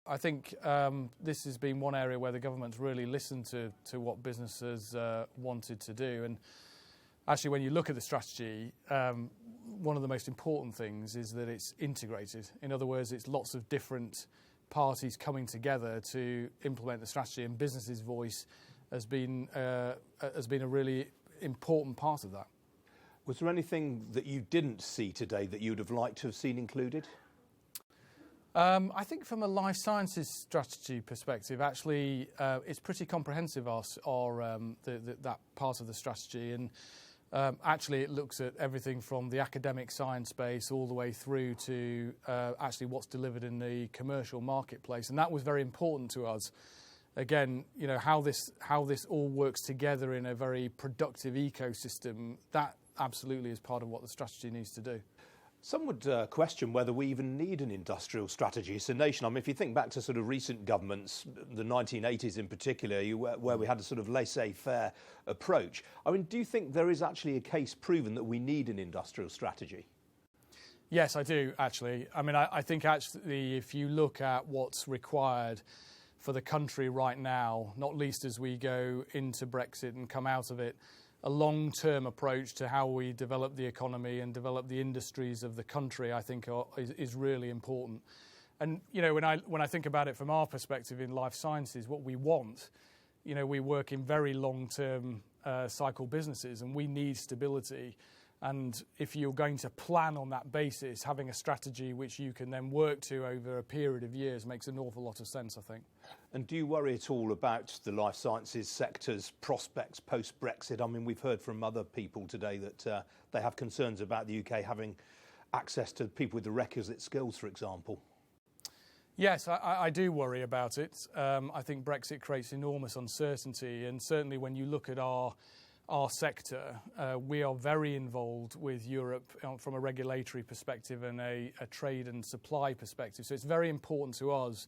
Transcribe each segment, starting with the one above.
I think this has been one area where the government's really listened to what businesses wanted to do. And actually, when you look at the strategy, one of the most important things is that it's integrated. In other words, it's lots of different parties coming together to implement the strategy, and businesses' voice has been a really important part of that. Was there anything that you didn't see today that you'd have liked to have seen included? I think from a life sciences strategy perspective, actually, it's pretty comprehensive, that part of the strategy. And actually, it looks at everything from the academic science space all the way through to actually what's delivered in the commercial marketplace. And that was very important to us. Again, you know, how this all works together in a very productive ecosystem, that absolutely is part of what the strategy needs to do. Some would question whether we even need an industrial strategy as a nation. I mean, if you think back to sort of recent governments, the 1980s in particular, where we had a sort of laissez-faire approach. I mean, do you think there is actually a case proven that we need an industrial strategy? Yes, I do, actually. I mean, I think actually if you look at what's required for the country right now, not least as we go into Brexit and come out of it, a long-term approach to how we develop the economy and develop the industries of the country, I think, is really important. And you know, when I think about it from our perspective in life sciences, what we want, you know, we work in very long-term cycle businesses, and we need stability. And if you're going to plan on that basis, having a strategy which you can then work to over a period of years makes an awful lot of sense, I think. And do you worry at all about the life sciences sector's prospects post-Brexit? I mean, we've heard from other people today that they have concerns about the UK having access to people with the requisite skills, for example. Yes, I do worry about it. I think Brexit creates enormous uncertainty, and certainly when you look at our sector, we are very involved with Europe from a regulatory perspective and a trade and supply perspective. So it's very important to us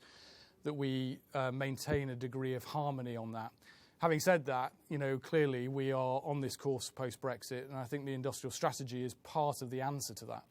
that we maintain a degree of harmony on that. Having said that, you know, clearly we are on this course post-Brexit, and I think the industrial strategy is part of the answer to that.